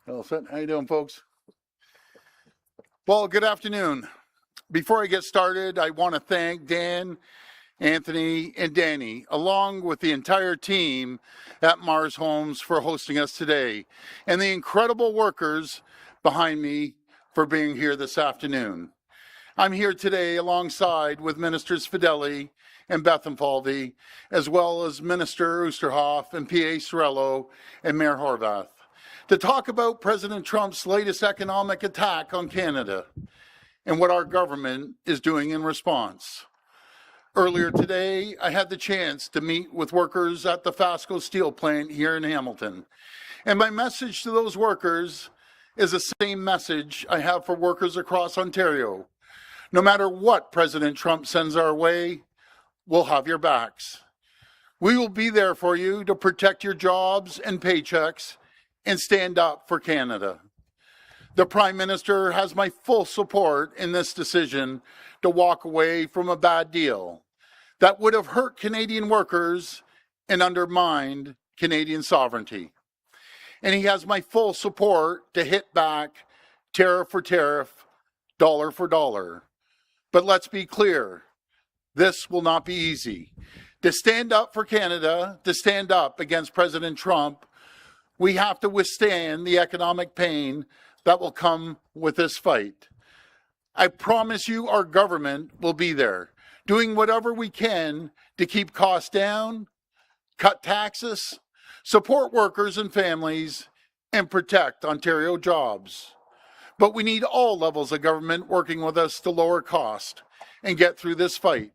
All set. How you doing, folks? Well, good afternoon. Before I get started, I want to thank Dan, Anthony, and Danny, along with the entire team at Mars Homes for hosting us today, and the incredible workers behind me for being here this afternoon. I'm here today alongside with Ministers Fedeli and Bethlenfalvy, as well as Minister Oosterhoff and PA Sorello and Mayor Horvath, to talk about President Trump's latest economic attack on Canada and what our government is doing in response. Earlier today, I had the chance to meet with workers at the Fasco steel plant here in Hamilton. And my message to those workers is the same message I have for workers across Ontario. No matter what President Trump sends our way, we'll have your backs. We will be there for you to protect your jobs and paychecks and stand up for Canada. The Prime Minister has my full support in this decision to walk away from a bad deal that would have hurt Canadian workers and undermined Canadian sovereignty. And he has my full support to hit back tariff for tariff, dollar for dollar. But let's be clear, this will not be easy. To stand up for Canada, to stand up against President Trump, we have to withstand the economic pain that will come with this fight. I promise you our government will be there, doing whatever we can to keep costs down, cut taxes, support workers and families, and protect Ontario jobs. But we need all levels of government working with us to lower cost and get through this fight.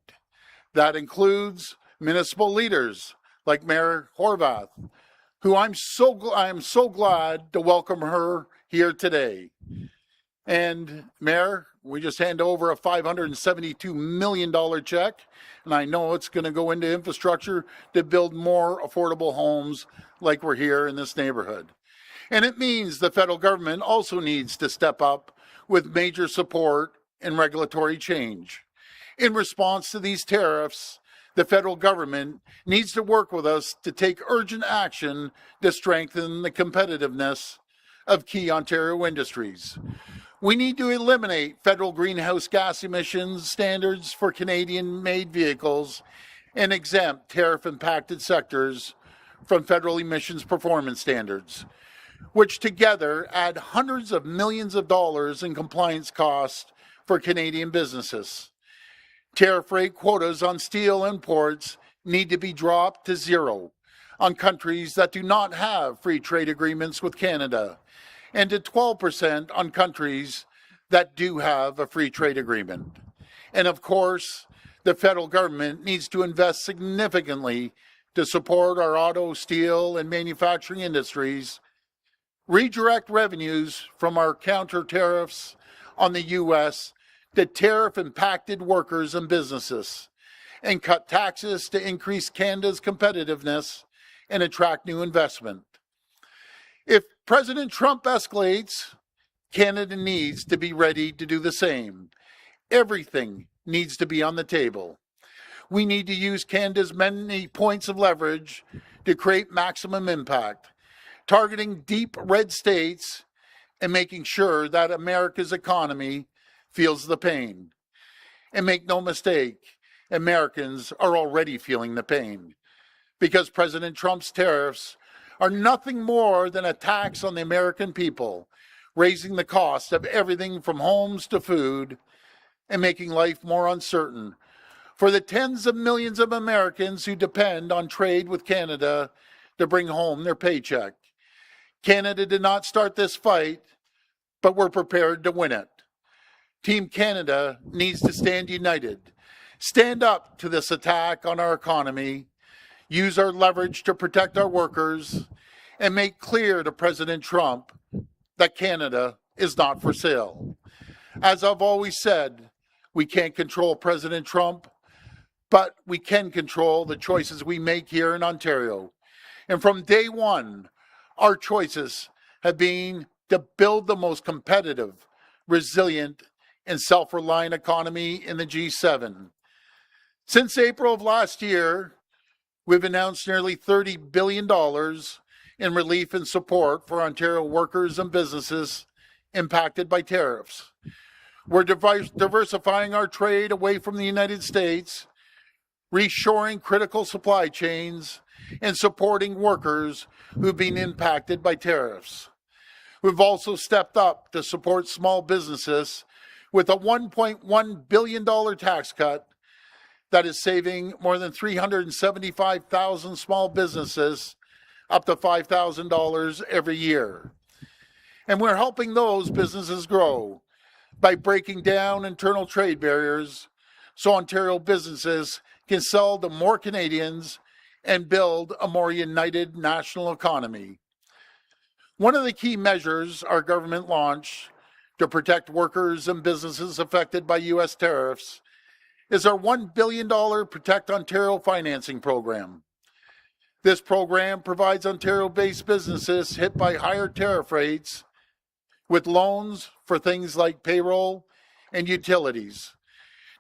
That includes municipal leaders like Mayor Horvath, who I am so glad to welcome her here today. And Mayor, we just handed over a $572 million check, and I know it's going to go into infrastructure to build more affordable homes like we're here in this neighborhood. And it means the federal government also needs to step up with major support and regulatory change. In response to these tariffs, the federal government needs to work with us to take urgent action to strengthen the competitiveness of key Ontario industries. We need to eliminate federal greenhouse gas emissions standards for Canadian-made vehicles and exempt tariff-impacted sectors from federal emissions performance standards, which together add hundreds of millions of dollars in compliance costs for Canadian businesses. Tariff rate quotas on steel imports need to be dropped to zero on countries that do not have free trade agreements with Canada, and to 12% on countries that do have a free trade agreement. And of course, the federal government needs to invest significantly to support our auto, steel, and manufacturing industries, redirect revenues from our counter tariffs on the U.S. to tariff-impacted workers and businesses, and cut taxes to increase Canada's competitiveness and attract new investment. If President Trump escalates, Canada needs to be ready to do the same. Everything needs to be on the table. We need to use Canada's many points of leverage to create maximum impact, targeting deep red states and making sure that America's economy feels the pain. And make no mistake, Americans are already feeling the pain because President Trump's tariffs are nothing more than a tax on the American people, raising the cost of everything from homes to food and making life more uncertain for the tens of millions of Americans who depend on trade with Canada to bring home their paycheck. Canada did not start this fight, but we're prepared to win it. Team Canada needs to stand united, stand up to this attack on our economy, use our leverage to protect our workers, and make clear to President Trump that Canada is not for sale. As I've always said, we can't control President Trump, but we can control the choices we make here in Ontario. And from day one, our choices have been to build the most competitive, resilient, and self-reliant economy in the G7. Since April of last year, we've announced nearly $30 billion in relief and support for Ontario workers and businesses impacted by tariffs. We're diversifying our trade away from the United States, reshoring critical supply chains, and supporting workers who've been impacted by tariffs. We've also stepped up to support small businesses with a $1.1 billion tax cut that is saving more than 375,000 small businesses up to $5,000 every year. And we're helping those businesses grow by breaking down internal trade barriers so Ontario businesses can sell to more Canadians and build a more united national economy. One of the key measures our government launched to protect workers and businesses affected by U.S. tariffs is our $1 billion Protect Ontario financing program. This program provides Ontario-based businesses hit by higher tariff rates with loans for things like payroll and utilities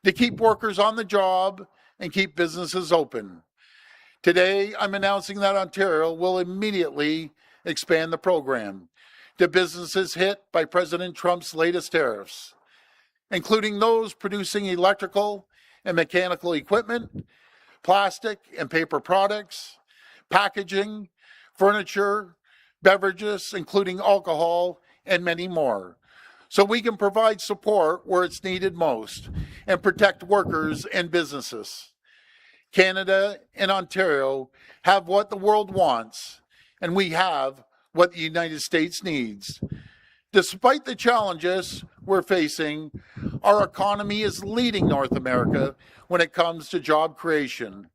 to keep workers on the job and keep businesses open. Today, I'm announcing that Ontario will immediately expand the program to businesses hit by President Trump's latest tariffs, including those producing electrical and mechanical equipment, plastic and paper products, packaging, furniture, beverages, including alcohol, and many more. So we can provide support where it's needed most and protect workers and businesses. Canada and Ontario have what the world wants, and we have what the United States needs. Despite the challenges we're facing, our economy is leading North America when it comes to job creation.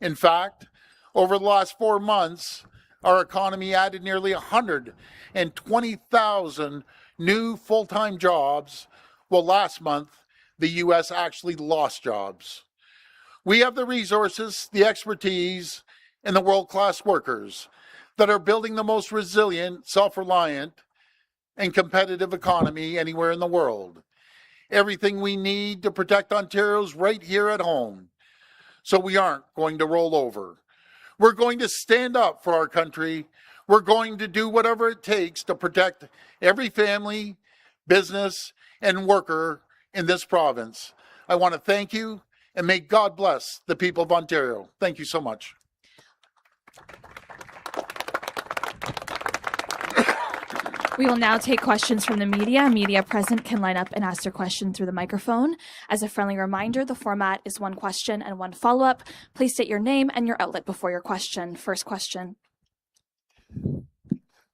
In fact, over the last 4 months, our economy added nearly 120,000 new full-time jobs, while last month, the U.S. actually lost jobs. We have the resources, the expertise, and the world-class workers that are building the most resilient, self-reliant, and competitive economy anywhere in the world. Everything we need to protect Ontario's right here at home. So we aren't going to roll over. We're going to stand up for our country. We're going to do whatever it takes to protect every family, business, and worker in this province. I want to thank you, and may God bless the people of Ontario. Thank you so much. We will now take questions from the media. Media present can line up and ask their question through the microphone. As a friendly reminder, the format is one question and one follow-up. Please state your name and your outlet before your question. First question.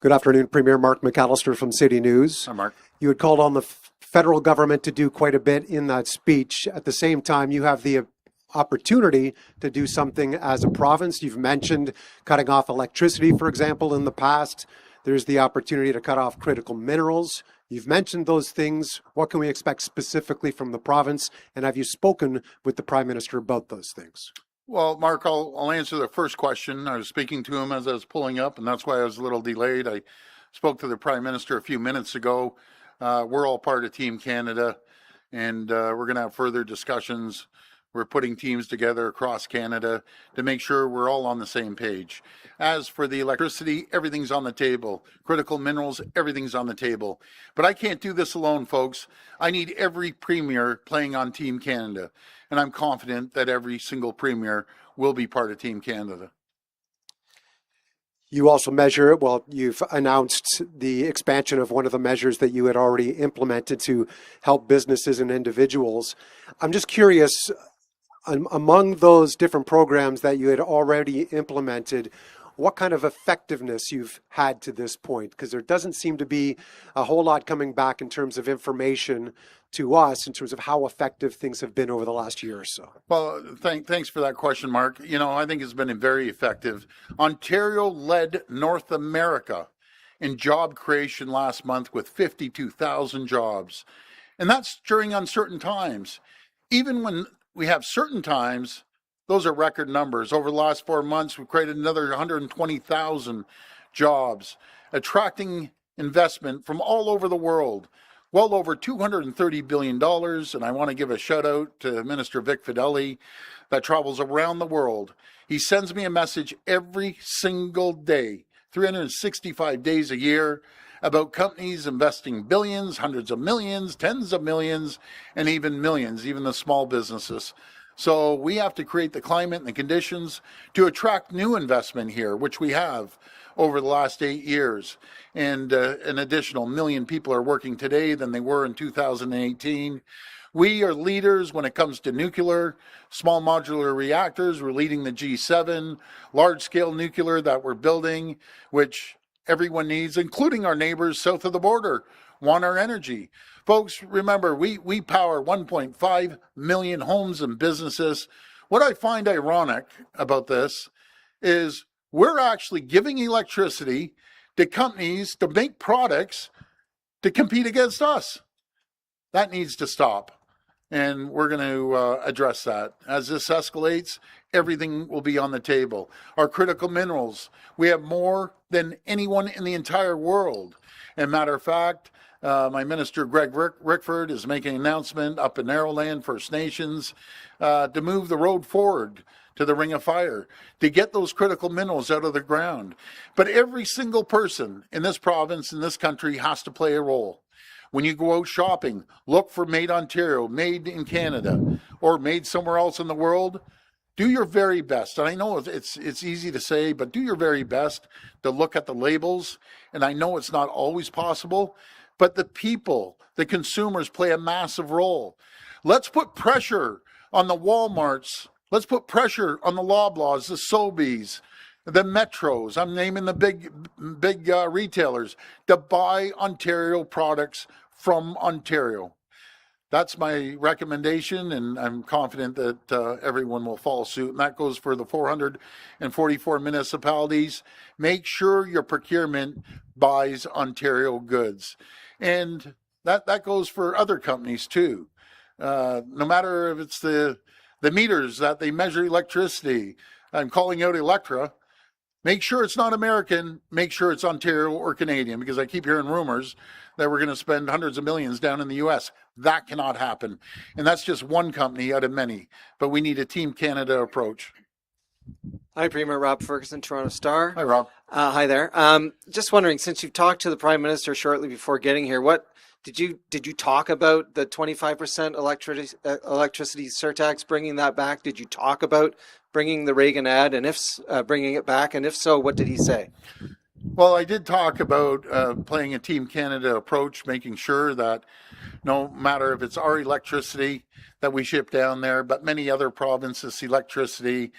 Good afternoon, Premier Mark McAllister from City News. Hi, Mark. You had called on the federal government to do quite a bit in that speech. At the same time, you have the opportunity to do something as a province. You've mentioned cutting off electricity, for example, in the past. There's the opportunity to cut off critical minerals. You've mentioned those things. What can we expect specifically from the province? And have you spoken with the Prime Minister about those things? Well, Mark, I'll answer the first question. I was speaking to him as I was pulling up, and that's why I was a little delayed. I spoke to the Prime Minister a few minutes ago. We're all part of Team Canada, and we're going to have further discussions. We're putting teams together across Canada to make sure we're all on the same page. As for the electricity, everything's on the table. Critical minerals, everything's on the table. But I can't do this alone, folks. I need every premier playing on Team Canada. And I'm confident that every single premier will be part of Team Canada. You also you've announced the expansion of one of the measures that you had already implemented to help businesses and individuals. I'm just curious, among those different programs that you had already implemented, what kind of effectiveness you've had to this point? Because there doesn't seem to be a whole lot coming back in terms of information to us in terms of how effective things have been over the last year or so. Well, thanks for that question, Mark. You know, I think it's been very effective. Ontario led North America in job creation last month with 52,000 jobs. And that's during uncertain times. Even when we have certain times, those are record numbers. Over the last 4 months, we've created another 120,000 jobs, attracting investment from all over the world. well over $230 billion. And I want to give a shout out to Minister Vic Fedeli that travels around the world. He sends me a message every single day, 365 days a year, about companies investing billions, hundreds of millions, tens of millions, and even millions, even the small businesses. So we have to create the climate and the conditions to attract new investment here, which we have over the last 8 years. And an additional million people are working today than they were in 2018. We are leaders when it comes to nuclear, small modular reactors. We're leading the G7, large-scale nuclear that we're building, which everyone needs, including our neighbors south of the border, want our energy. Folks, remember, we power 1.5 million homes and businesses. What I find ironic about this is we're actually giving electricity to companies to make products to compete against us. That needs to stop. And we're going to address that. As this escalates, everything will be on the table. Our critical minerals, we have more than anyone in the entire world. And matter of fact, my minister, Greg Rickford, is making an announcement up in Narrowland First Nations to move the road forward to the Ring of Fire, to get those critical minerals out of the ground. But every single person in this province, in this country, has to play a role. When you go out shopping, look for Made Ontario, Made in Canada, or Made somewhere else in the world. Do your very best. And I know it's easy to say, but do your very best to look at the labels. And I know it's not always possible, but the people, the consumers, play a massive role. Let's put pressure on the Walmarts. Let's put pressure on the Loblaws, the Sobeys, the Metros. I'm naming the big retailers to buy Ontario products from Ontario. That's my recommendation, and I'm confident that everyone will follow suit. And that goes for the 444 municipalities. Make sure your procurement buys Ontario goods. And that goes for other companies too. No matter if it's the meters that they measure electricity. I'm calling out Electra. Make sure it's not American. Make sure it's Ontario or Canadian, because I keep hearing rumors that we're going to spend hundreds of millions down in the U.S. That cannot happen. And that's just one company out of many. But we need a Team Canada approach. Hi, Premier Rob Ferguson, Toronto Star. Hi, Rob. Hi there. Just wondering, since you've talked to the Prime Minister shortly before getting here, what did you talk about the 25% electricity surtax, bringing that back? Did you talk about bringing the Reagan ad, and bringing it back? And if so, what did he say? Well, I did talk about playing a Team Canada approach, making sure that no matter if it's our electricity that we ship down there, but many other provinces' electricity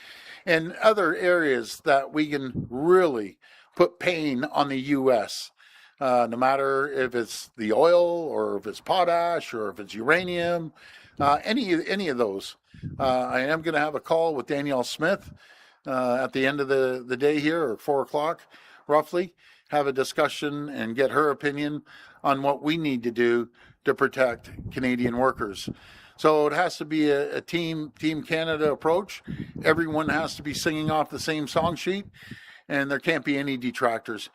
and other areas that we can really put pain on the U.S., no matter if it's the oil or if it's potash or if it's uranium, any of those. I am going to have a call with Danielle Smith at the end of the day here, or 4 o'clock roughly, have a discussion and get her opinion on what we need to do to protect Canadian workers. So it has to be a Team Canada approach. Everyone has to be singing off the same song sheet, and there can't be any detractors,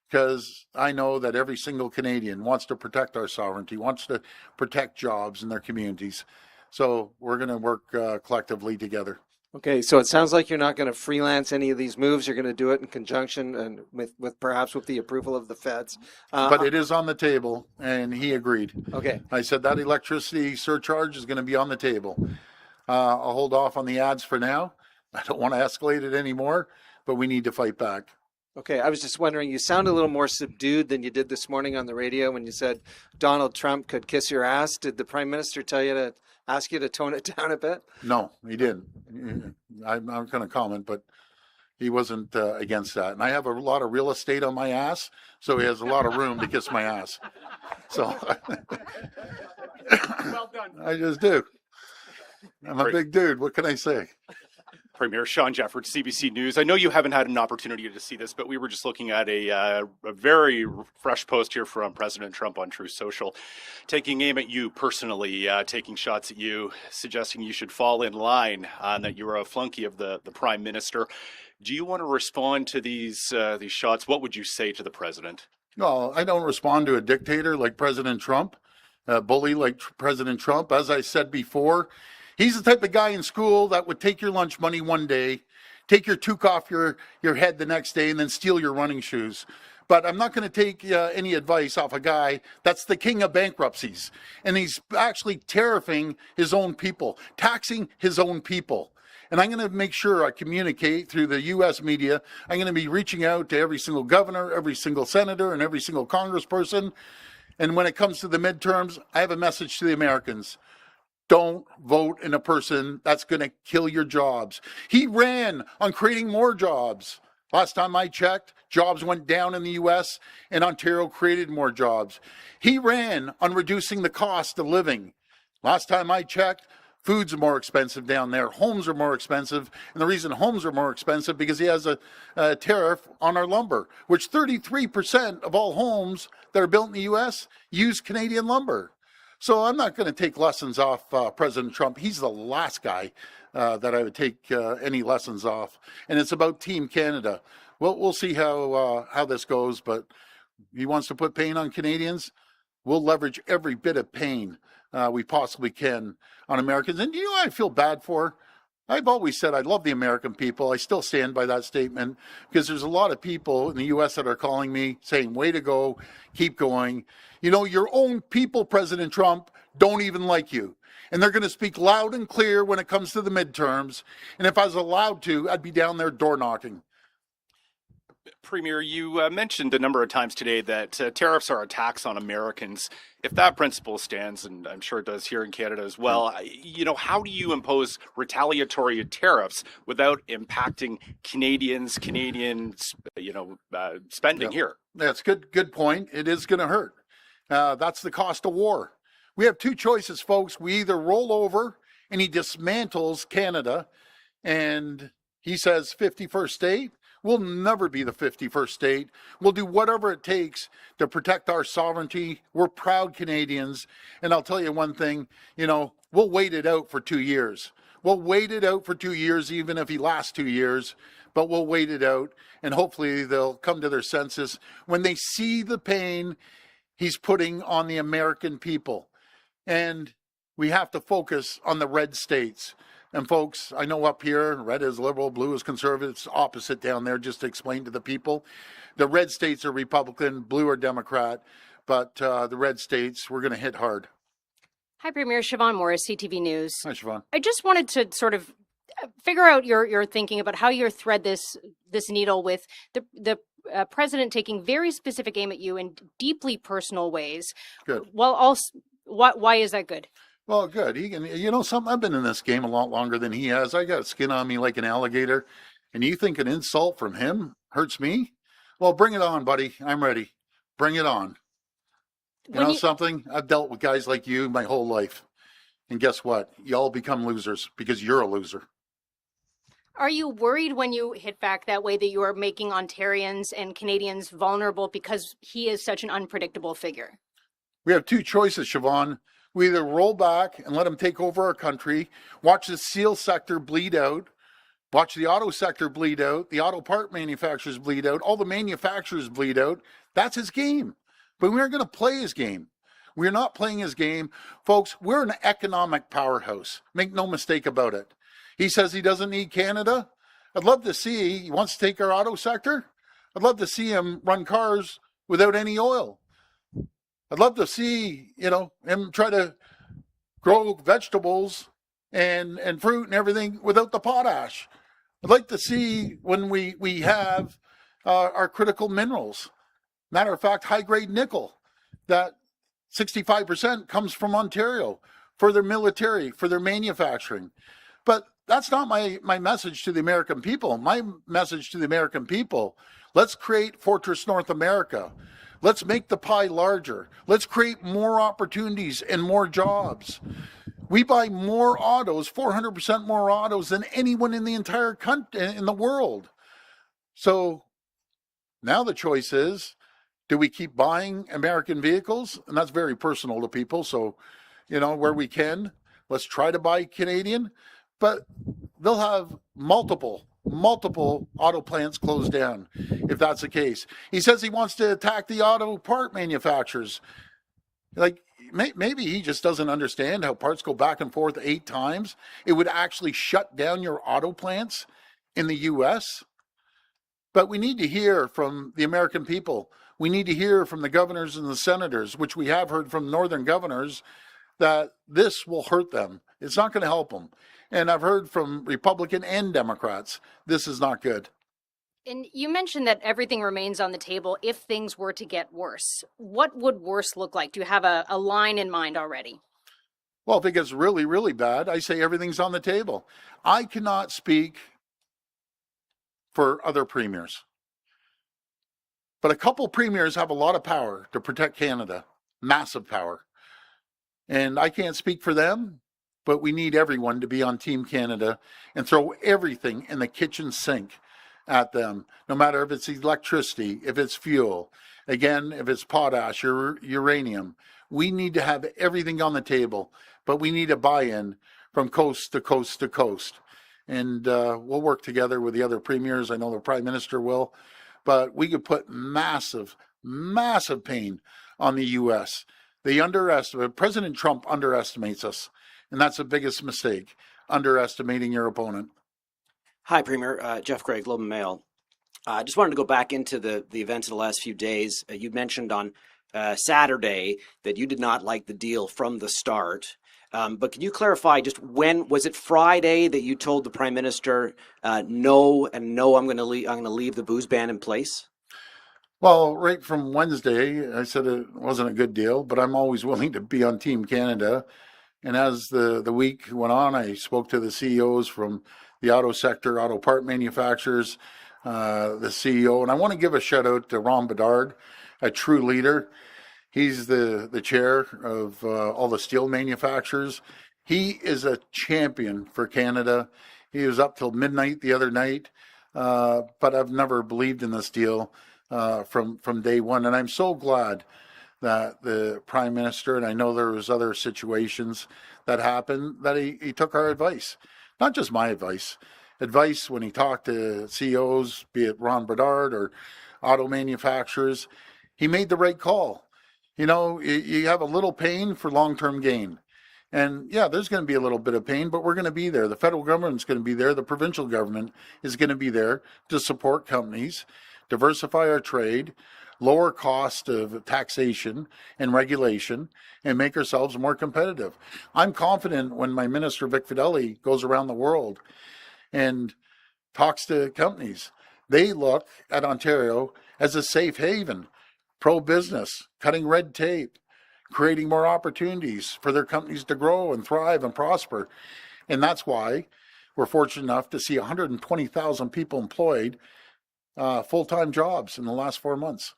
because I know that every single Canadian wants to protect our sovereignty, wants to protect jobs in their communities. So we're going to work collectively together. Okay, so it sounds like you're not going to freelance any of these moves. You're going to do it in conjunction and with perhaps with the approval of the feds. But it is on the table, and he agreed. Okay. I said that electricity surcharge is going to be on the table. I'll hold off on the ads for now. I don't want to escalate it anymore, but we need to fight back. Okay, I was just wondering, you sound a little more subdued than you did this morning on the radio when you said Donald Trump could kiss your ass. Did the Prime Minister tell you to ask you to tone it down a bit? No, he didn't. I'm not going to comment, but he wasn't against that. And I have a lot of real estate on my ass, so he has a lot of room to kiss my ass. So Well done. I just do. I'm a big dude. What can I say? Premier Sean Jefford, CBC News. I know you haven't had an opportunity to see this, but we were just looking at a very fresh post here from President Trump on Truth Social, taking aim at you personally, taking shots at you, suggesting you should fall in line, that you are a flunky of the Prime Minister. Do you want to respond to these shots? What would you say to the president? No, I don't respond to a dictator like President Trump. bully like President Trump. As I said before, he's the type of guy in school that would take your lunch money one day, take your toque off your head the next day, and then steal your running shoes. But I'm not going to take any advice off a guy that's the king of bankruptcies. And he's actually tariffing his own people, taxing his own people. And I'm going to make sure I communicate through the U.S. media. I'm going to be reaching out to every single governor, every single senator, and every single congressperson. And when it comes to the midterms, I have a message to the Americans. Don't vote in a person that's going to kill your jobs. He ran on creating more jobs. Last time I checked, jobs went down in the U.S. and Ontario created more jobs. He ran on reducing the cost of living. Last time I checked, food's more expensive down there. Homes are more expensive. And the reason homes are more expensive because he has a tariff on our lumber, which 33% of all homes that are built in the U.S. use Canadian lumber. So I'm not going to take lessons off President Trump. He's the last guy that I would take any lessons off. And it's about Team Canada. We'll see how this goes, but he wants to put pain on Canadians. We'll leverage every bit of pain we possibly can on Americans. And you know what I feel bad for? I've always said I love the American people. I still stand by that statement because there's a lot of people in the U.S. that are calling me saying, way to go, keep going. You know, your own people, President Trump, don't even like you. And they're going to speak loud and clear when it comes to the midterms. And if I was allowed to, I'd be down there door knocking. Premier, you mentioned a number of times today that tariffs are a tax on Americans. If that principle stands, and I'm sure it does here in Canada as well, you know, how do you impose retaliatory tariffs without impacting Canadian spending here? That's good point. It is going to hurt. That's the cost of war. We have two choices, folks. We either roll over and he dismantles Canada and he says 51st state. We'll never be the 51st state. We'll do whatever it takes to protect our sovereignty. We're proud Canadians. And I'll tell you one thing, you know, we'll wait it out for 2 years. We'll wait it out for 2 years, even if he lasts 2 years, but we'll wait it out. And hopefully they'll come to their senses when they see the pain he's putting on the American people. And we have to focus on the red states. And folks, I know up here, red is liberal, blue is conservative. It's opposite down there, just to explain to the people. The red states are Republican, blue are Democrat, but the red states, we're going to hit hard. Hi, Premier. Siobhan Morris, CTV News. Hi, Siobhan. I just wanted to sort of figure out your thinking about how you thread this needle with the president taking very specific aim at you in deeply personal ways. Good. Well, also, why is that good? Well, good. He can, you know, something. I've been in this game a lot longer than he has. I got skin on me like an alligator. And you think an insult from him hurts me? Well, bring it on, buddy. I'm ready. Bring it on. You know something? I've dealt with guys like you my whole life. And guess what? You all become losers because you're a loser. Are you worried when you hit back that way that you are making Ontarians and Canadians vulnerable because he is such an unpredictable figure? We have two choices, Siobhan. We either roll back and let him take over our country, watch the steel sector bleed out, watch the auto sector bleed out, the auto part manufacturers bleed out, all the manufacturers bleed out. That's his game. But we aren't going to play his game. We're not playing his game. Folks, we're an economic powerhouse. Make no mistake about it. He says he doesn't need Canada. I'd love to see, he wants to take our auto sector. I'd love to see him run cars without any oil. I'd love to see, you know, him try to grow vegetables and fruit and everything without the potash. I'd like to see when we have our critical minerals. Matter of fact, high-grade nickel, that 65% comes from Ontario for their military, for their manufacturing. But that's not my message to the American people. My message to the American people, let's create Fortress North America. Let's make the pie larger. Let's create more opportunities and more jobs. We buy more autos, 400% more autos than anyone in the entire country, in the world. So now the choice is, do we keep buying American vehicles? And that's very personal to people. So, you know, where we can, let's try to buy Canadian. But they'll have multiple auto plants closed down if that's the case. He says he wants to attack the auto part manufacturers. Like, maybe he just doesn't understand how parts go back and forth 8 times. It would actually shut down your auto plants in the U.S. But we need to hear from the American people. We need to hear from the governors and the senators, which we have heard from northern governors, that this will hurt them. It's not going to help them. And I've heard from Republican and Democrats, this is not good. And you mentioned that everything remains on the table if things were to get worse. What would worse look like? Do you have a line in mind already? Well, if it gets really, really bad, I say everything's on the table. I cannot speak for other premiers, but a couple premiers have a lot of power to protect Canada, massive power. And I can't speak for them, but we need everyone to be on Team Canada and throw everything in the kitchen sink at them, no matter if it's electricity, if it's fuel, again, if it's potash or uranium. We need to have everything on the table, but we need a buy-in from coast to coast to coast. And we'll work together with the other premiers. I know the Prime Minister will, but we could put massive, massive pain on the U.S. President Trump underestimates us, and that's the biggest mistake, underestimating your opponent. Hi, Premier. Jeff Gray, Globe and Mail. I just wanted to go back into the events of the last few days. You mentioned on Saturday that you did not like the deal from the start. But can you clarify just when was it Friday that you told the Prime Minister no, I'm going to leave the booze ban in place? Well, right from Wednesday, I said it wasn't a good deal, but I'm always willing to be on Team Canada. And as the week went on, I spoke to the CEOs from the auto sector, auto part manufacturers, the CEO. And I want to give a shout out to Ron Bedard, a true leader. He's the chair of all the steel manufacturers. He is a champion for Canada. He was up till midnight the other night, but I've never believed in this deal from day one. And I'm so glad that the Prime Minister, and I know there was other situations that happened, that he took our advice. Not just my advice when he talked to CEOs, be it Ron Bedard or auto manufacturers. He made the right call. You know, you have a little pain for long-term gain. And yeah, there's going to be a little bit of pain, but we're going to be there. The federal government's going to be there. The provincial government is going to be there to support companies, diversify our trade, lower cost of taxation and regulation, and make ourselves more competitive. I'm confident when my minister, Vic Fedeli, goes around the world and talks to companies, they look at Ontario as a safe haven, pro-business, cutting red tape, creating more opportunities for their companies to grow and thrive and prosper. And that's why we're fortunate enough to see 120,000 people employed, full-time jobs in the last 4 months.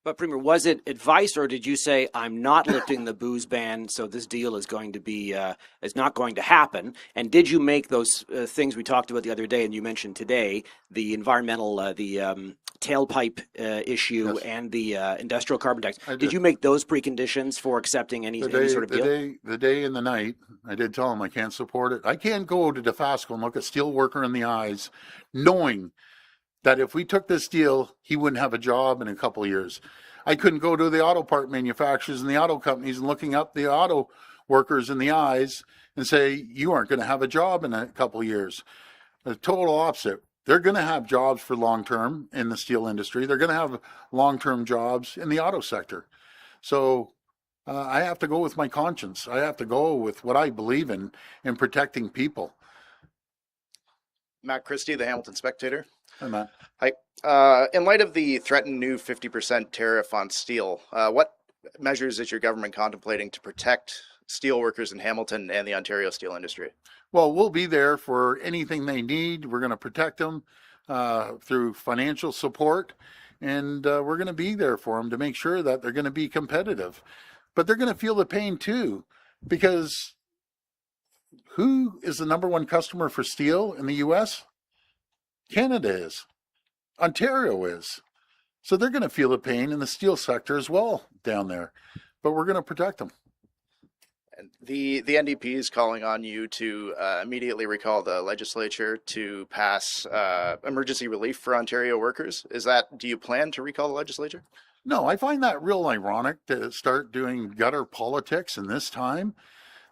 But Premier, was it advice, or did you say I'm not lifting the booze ban, so this deal is going to be is not going to happen? And did you make those things we talked about the other day, and you mentioned today, the environmental, the tailpipe issue, yes, and the industrial carbon tax? Did you make those preconditions for accepting any sort of deal? The day and the night, I did tell him I can't support it. I can't go to Dofasco and look a steelworker in the eyes, knowing that if we took this deal, he wouldn't have a job in a couple of years. I couldn't go to the auto part manufacturers and the auto companies and looking up the auto workers in the eyes and say, you aren't going to have a job in a couple of years. The total opposite. They're going to have jobs for long term in the steel industry. They're going to have long-term jobs in the auto sector. So I have to go with my conscience. I have to go with what I believe in protecting people. Matt Christie, the Hamilton Spectator. Hi, Matt. Hi. In light of the threatened new 50% tariff on steel, what measures is your government contemplating to protect steel workers in Hamilton and the Ontario steel industry? Well, we'll be there for anything they need. We're going to protect them through financial support, and we're going to be there for them to make sure that they're going to be competitive. But they're going to feel the pain too, because who is the number one customer for steel in the U.S.? Canada is. Ontario is. So they're going to feel the pain in the steel sector as well down there. But we're going to protect them. And the NDP is calling on you to immediately recall the legislature to pass emergency relief for Ontario workers. Do you plan to recall the legislature? No, I find that real ironic to start doing gutter politics in this time,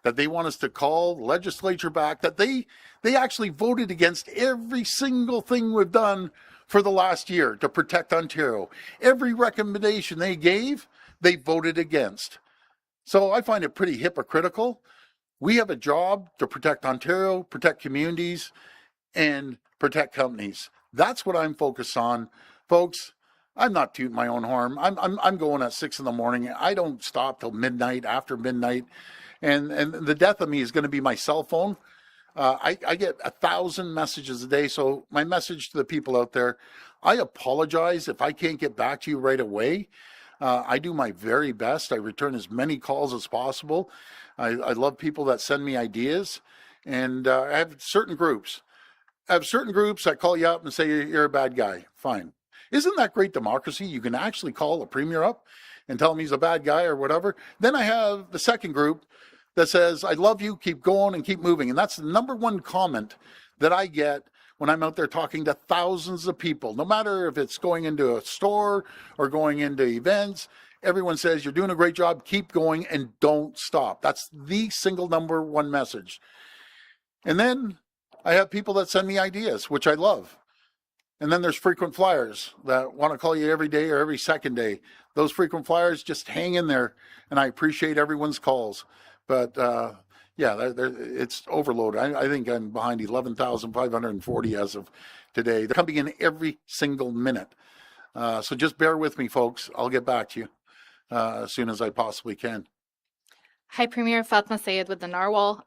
that they want us to call the legislature back, that they actually voted against every single thing we've done for the last year to protect Ontario. Every recommendation they gave, they voted against. So I find it pretty hypocritical. We have a job to protect Ontario, protect communities, and protect companies. That's what I'm focused on, folks. I'm not tooting my own horn. I'm going at 6 a.m. I don't stop till midnight, after midnight, and the death of me is going to be my cell phone. I get 1,000 messages a day. So my message to the people out there: I apologize if I can't get back to you right away. I do my very best. I return as many calls as possible. I love people that send me ideas, and I have certain groups. That call you up and say you're a bad guy. Fine. Isn't that great democracy? You can actually call a premier up and tell him he's a bad guy or whatever. Then I have the second group that says, I love you, keep going and keep moving. And that's the number one comment that I get when I'm out there talking to thousands of people. No matter if it's going into a store or going into events, everyone says, you're doing a great job, keep going and don't stop. That's the single number one message. And then I have people that send me ideas, which I love. And then there's frequent flyers that want to call you every day or every second day. Those frequent flyers, just hang in there, and I appreciate everyone's calls. But it's overloaded. I think I'm behind 11,540 as of today. They're coming in every single minute. So just bear with me, folks. I'll get back to you as soon as I possibly can. Hi, Premier. Fatma Sayed with the Narwhal.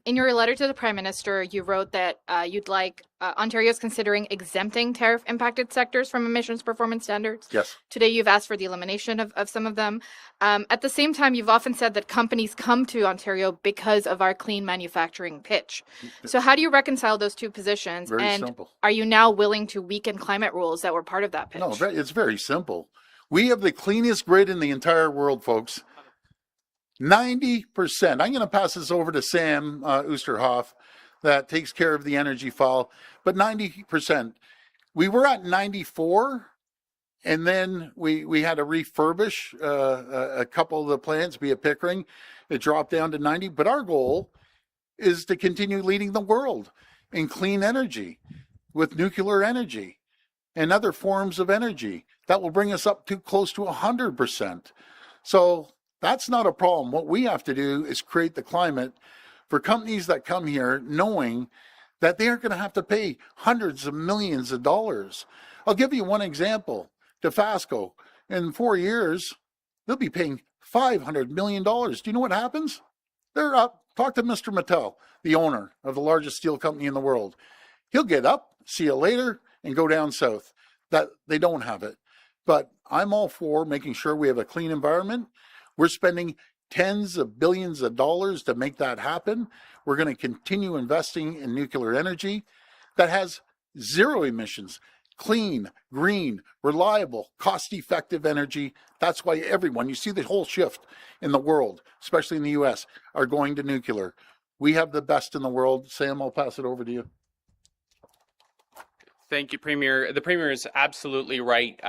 In your letter to the Prime Minister, you wrote that you'd like Ontario's considering exempting tariff-impacted sectors from emissions performance standards. Yes. Today, you've asked for the elimination of some of them. At the same time, you've often said that companies come to Ontario because of our clean manufacturing pitch. So how do you reconcile those two positions? Very simple. Are you now willing to weaken climate rules that were part of that pitch? No, it's very simple. We have the cleanest grid in the entire world, folks. 90%. I'm going to pass this over to Sam Oosterhoff that takes care of the energy file, but 90%. We were at 94, and then we had to refurbish a couple of the plants, be it Pickering. It dropped down to 90, but our goal is to continue leading the world in clean energy with nuclear energy and other forms of energy. That will bring us up to close to 100%. So that's not a problem. What we have to do is create the climate for companies that come here knowing that they are going to have to pay hundreds of millions of dollars. I'll give you one example. Dofasco, in 4 years, they'll be paying $500 million. Do you know what happens? They're up. Talk to Mr. Mattel, the owner of the largest steel company in the world. He'll get up, see you later, and go down south. That they don't have it. But I'm all for making sure we have a clean environment. We're spending tens of billions of dollars to make that happen. We're going to continue investing in nuclear energy that has zero emissions, clean, green, reliable, cost-effective energy. That's why everyone, you see the whole shift in the world, especially in the U.S., are going to nuclear. We have the best in the world. Sam, I'll pass it over to you. Thank you, Premier. The Premier is absolutely right.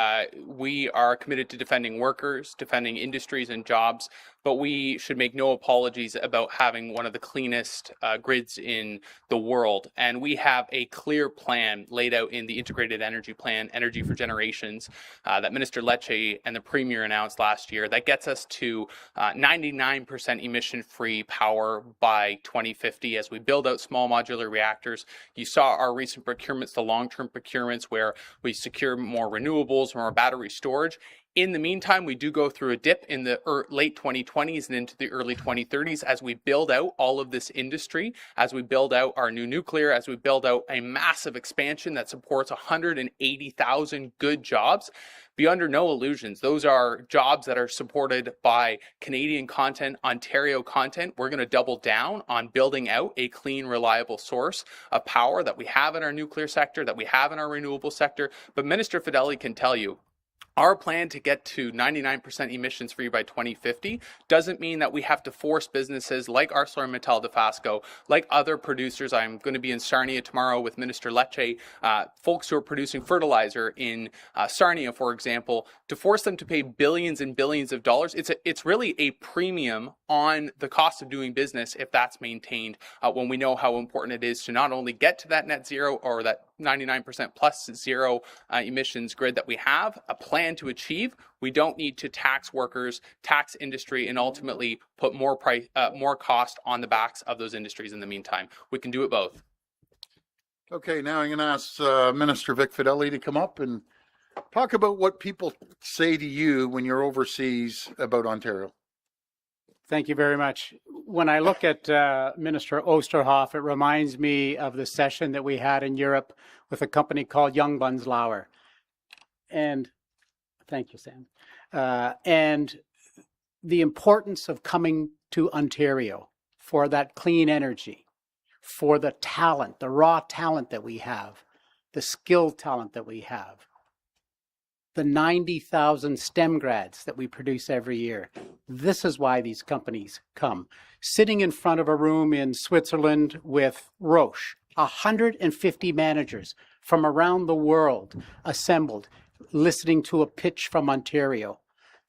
We are committed to defending workers, defending industries and jobs, but we should make no apologies about having one of the cleanest grids in the world. And we have a clear plan laid out in the Integrated Energy Plan, Energy for Generations, that Minister Lecce and the Premier announced last year, that gets us to 99% emission-free power by 2050 as we build out small modular reactors. You saw our recent procurements, the long-term procurements, where we secure more renewables, more battery storage. In the meantime, we do go through a dip in the late 2020s and into the early 2030s as we build out all of this industry, as we build out our new nuclear, as we build out a massive expansion that supports 180,000 good jobs. Be under no illusions. Those are jobs that are supported by Canadian content, Ontario content. We're going to double down on building out a clean, reliable source of power that we have in our nuclear sector, that we have in our renewable sector. But Minister Fedeli can tell you, Our plan to get to 99% emissions free by 2050 doesn't mean that we have to force businesses like ArcelorMittal Dofasco, like other producers. I'm going to be in Sarnia tomorrow with Minister Lecce, folks who are producing fertilizer in Sarnia, for example, to force them to pay billions and billions of dollars. It's really a premium on the cost of doing business if that's maintained, when we know how important it is to not only get to that net zero or that 99% plus zero emissions grid that we have, a plan to achieve. We don't need to tax workers, tax industry, and ultimately put more cost on the backs of those industries in the meantime. We can do it both. Okay, now I'm going to ask Minister Vic Fedeli to come up and talk about what people say to you when you're overseas about Ontario. Thank you very much. When I look at Minister Oosterhoff, it reminds me of the session that we had in Europe with a company called Young Bunzlauer. And thank you, Sam. And the importance of coming to Ontario for that clean energy, for the talent, the raw talent that we have, the skilled talent that we have, the 90,000 STEM grads that we produce every year. This is why these companies come. Sitting in front of a room in Switzerland with Roche, 150 managers from around the world assembled, listening to a pitch from Ontario,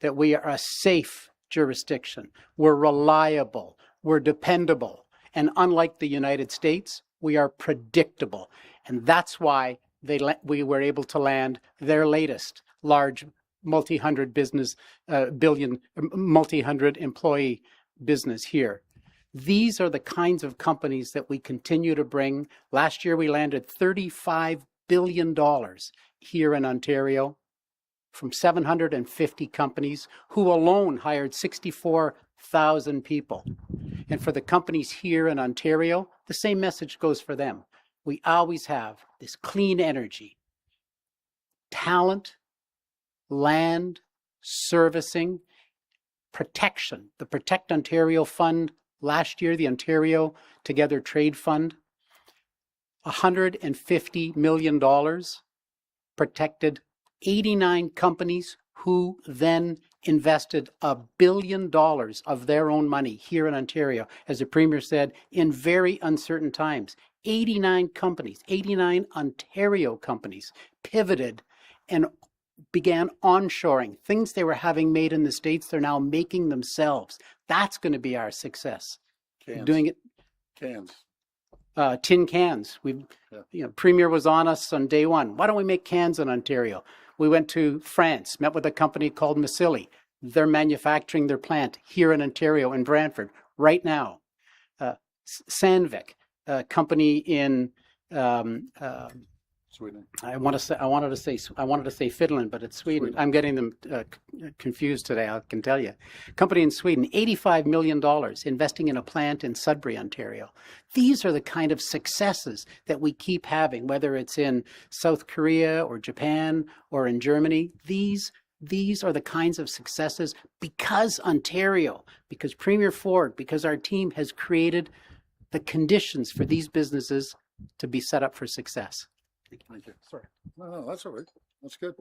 that we are a safe jurisdiction, we're reliable, we're dependable, and unlike the United States, we are predictable. And that's why we were able to land their latest large multi-hundred employee business here. These are the kinds of companies that we continue to bring. Last year, we landed $35 billion here in Ontario from 750 companies who alone hired 64,000 people. And for the companies here in Ontario, the same message goes for them. We always have this clean energy, talent, land, servicing, protection. The Protect Ontario Fund last year, the Ontario Together Trade Fund, $150 million protected 89 companies who then invested $1 billion of their own money here in Ontario, as the Premier said, in very uncertain times. 89 companies, 89 Ontario companies pivoted and began onshoring. Things they were having made in the States, they're now making themselves. That's going to be our success. Cans. Doing it. Cans. Tin cans. Premier was on us on day one. Why don't we make cans in Ontario? We went to France, met with a company called Massili. They're manufacturing their plant here in Ontario, in Brantford, right now. Sandvik, a company in Sweden. I wanted to say Finland, but it's Sweden. I'm getting them confused today, I can tell you. Company in Sweden, $85 million investing in a plant in Sudbury, Ontario. These are the kind of successes that we keep having, whether it's in South Korea or Japan or in Germany. These are the kinds of successes because Ontario, because Premier Ford, because our team has created the conditions for these businesses to be set up for success. Thank you. Sorry. No, that's all right. That's good.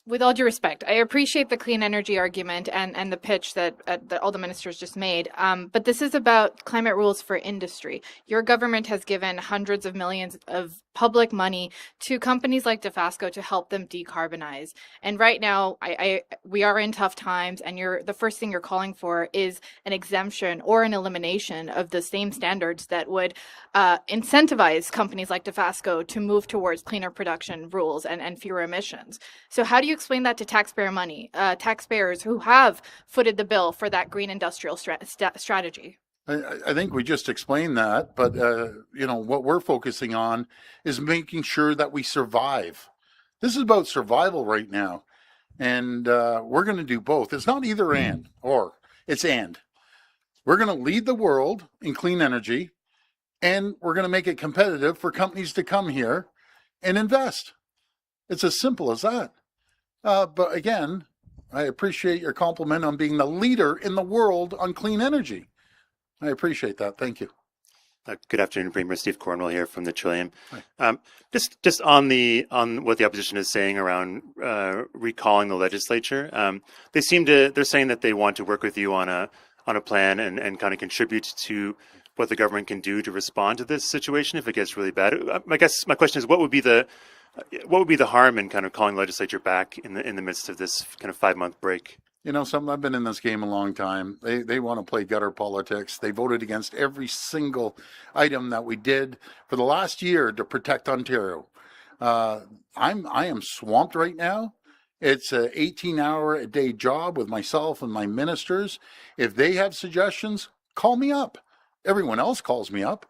With all due respect, I appreciate the clean energy argument and the pitch that all the ministers just made. But this is about climate rules for industry. Your government has given hundreds of millions of public money to companies like Dofasco to help them decarbonize. And right now, we are in tough times, and the first thing you're calling for is an exemption or an elimination of the same standards that would incentivize companies like Dofasco to move towards cleaner production rules and fewer emissions. So how do you explain that to taxpayer money, taxpayers who have footed the bill for that green industrial strategy? I think we just explained that, but what we're focusing on is making sure that we survive. This is about survival right now, and we're going to do both. It's not either and, or it's and. We're going to lead the world in clean energy, and we're going to make it competitive for companies to come here and invest. It's as simple as that. But again, I appreciate your compliment on being the leader in the world on clean energy. I appreciate that. Thank you. Good afternoon, Premier. Steve Cornwell here from the Trillium. Just on what the opposition is saying around recalling the legislature, they're saying that they want to work with you on a plan and kind of contribute to what the government can do to respond to this situation if it gets really bad. I guess my question is, what would be the harm in kind of calling the legislature back in the midst of this kind of 5-month break? You know, I've been in this game a long time. They want to play gutter politics. They voted against every single item that we did for the last year to protect Ontario. I am swamped right now. It's a 18-hour-a-day job with myself and my ministers. If they have suggestions, call me up. Everyone else calls me up.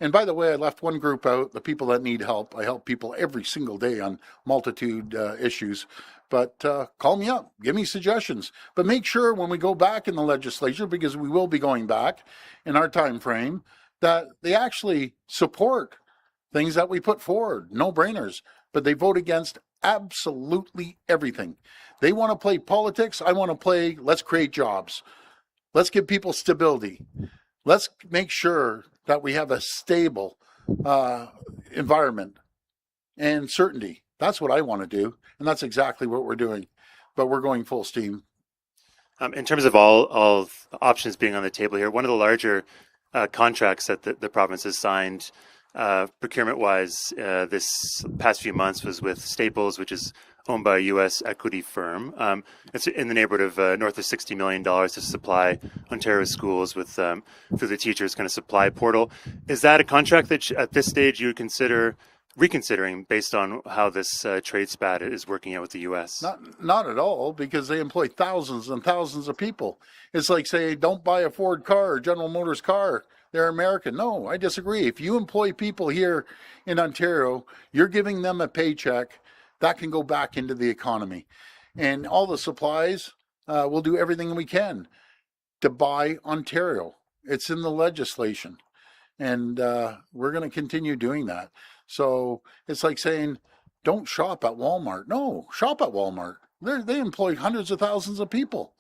And by the way, I left one group out, the people that need help. I help people every single day on multitude issues. But call me up, give me suggestions. But make sure when we go back in the legislature, because we will be going back in our time frame, that they actually support things that we put forward, no-brainers. But they vote against absolutely everything. They want to play politics. I want to play, let's create jobs. Let's give people stability. Let's make sure that we have a stable environment and certainty. That's what I want to do, and that's exactly what we're doing. But we're going full steam. In terms of all options being on the table here, one of the larger contracts that the province has signed procurement-wise this past few months was with Staples, which is owned by a U.S. equity firm. It's in the neighborhood of north of $60 million to supply Ontario schools with through the teachers kind of supply portal. Is that a contract that at this stage you would consider reconsidering based on how this trade spat is working out with the U.S.? Not at all, because they employ thousands and thousands of people. It's like, say, don't buy a Ford car or General Motors car. They're American. No, I disagree. If you employ people here in Ontario, you're giving them a paycheck that can go back into the economy. And all the supplies, we'll do everything we can to buy Ontario. It's in the legislation. And we're going to continue doing that. So it's like saying, don't shop at Walmart. No, shop at Walmart. They employ hundreds of thousands of people.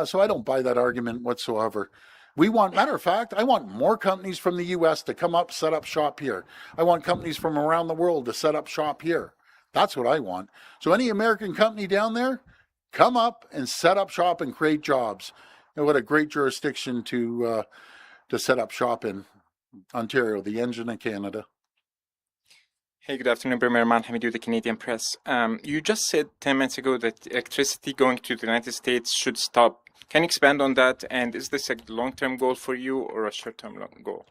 So I don't buy that argument whatsoever. Matter of fact, I want more companies from the U.S. to come up, set up shop here. I want companies from around the world to set up shop here. That's what I want. So any American company down there, come up and set up shop and create jobs. And what a great jurisdiction to set up shop in Ontario, the engine of Canada. Hey, good afternoon, Premier Manhamid with the Canadian Press. You just said 10 minutes ago that electricity going to the United States should stop. Can you expand on that? And is this a long-term goal for you or a short-term goal?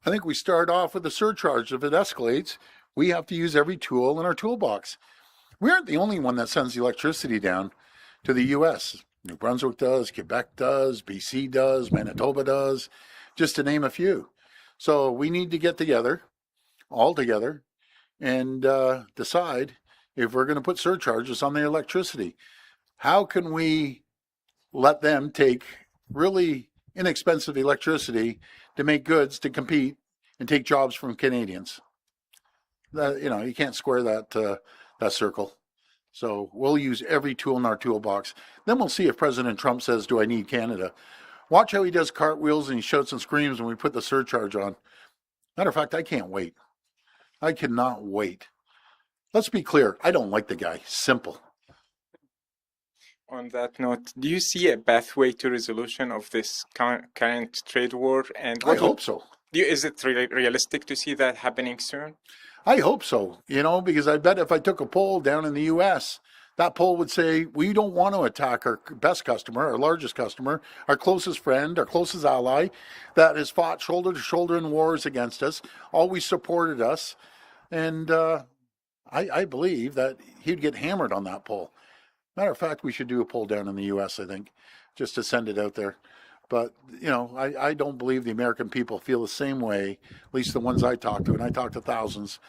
I think we start off with a surcharge. If it escalates, we have to use every tool in our toolbox. We aren't the only one that sends the electricity down to the U.S. New Brunswick does, Quebec does, BC does, Manitoba does, just to name a few. So we need to get together, all together, and decide if we're going to put surcharges on the electricity. How can we let them take really inexpensive electricity to make goods to compete and take jobs from Canadians? You can't square that circle. So we'll use every tool in our toolbox. Then we'll see if President Trump says, do I need Canada? Watch how he does cartwheels and he shouts and screams when we put the surcharge on. Matter of fact, I can't wait. I cannot wait. Let's be clear. I don't like the guy. Simple. On that note, do you see a pathway to resolution of this current trade war? And I hope so. Is it realistic to see that happening soon? I hope so, because I bet if I took a poll down in the U.S., that poll would say, we don't want to attack our best customer, our largest customer, our closest friend, our closest ally that has fought shoulder to shoulder in wars against us, always supported us. And I believe that he'd get hammered on that poll. Matter of fact, we should do a poll down in the U.S., I think, just to send it out there. But, I don't believe the American people feel the same way, at least the ones I talk to, and I talk to thousands,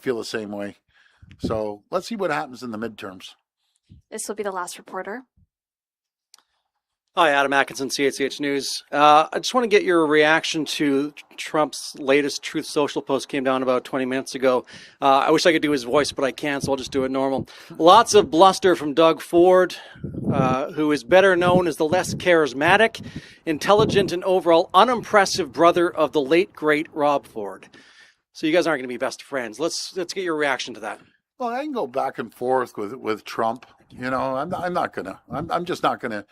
feel the same way. So let's see what happens in the midterms. This will be the last reporter. Hi, Adam Atkinson, CHCH News. I just want to get your reaction to Trump's latest Truth Social post. Came down about 20 minutes ago. I wish I could do his voice, but I can't, so I'll just do it normal. Lots of bluster from Doug Ford, who is better known as the less charismatic, intelligent, and overall unimpressive brother of the late, great Rob Ford. So you guys aren't going to be best friends. Let's get your reaction to that. Well, I can go back and forth with Trump. You know, I'm just not gonna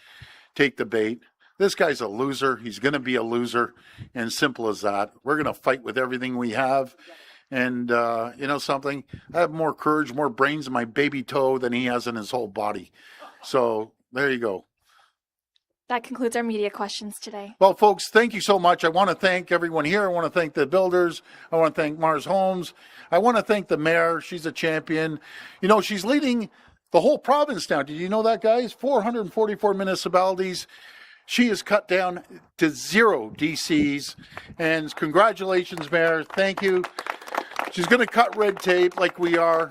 take the bait. This guy's a loser. He's going to be a loser, and simple as that. We're going to fight with everything we have. And you know something? I have more courage, more brains in my baby toe than he has in his whole body. So there you go. That concludes our media questions today. Well, folks, thank you so much. I want to thank everyone here. I want to thank the builders. I want to thank Mars Homes. I want to thank the mayor. She's a champion. You know, she's leading the whole province now. Did you know that, guys? 444 municipalities. She has cut down to 0 DCs. And congratulations, Mayor. Thank you. She's going to cut red tape like we are.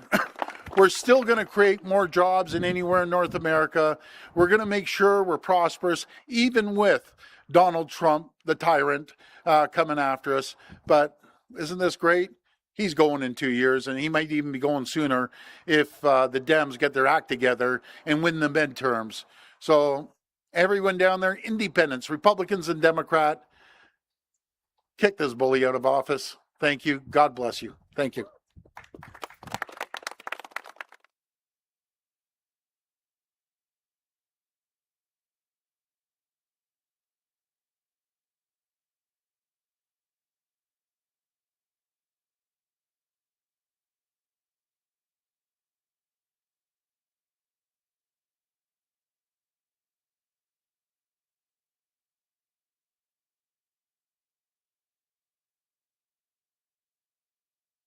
We're still going to create more jobs than anywhere in North America. We're going to make sure we're prosperous, even with Donald Trump, the tyrant, coming after us. But isn't this great? He's going in 2 years, and he might even be going sooner if the Dems get their act together and win the midterms. So everyone down there, independents, Republicans and Democrat, kick this bully out of office. Thank you. God bless you. Thank you.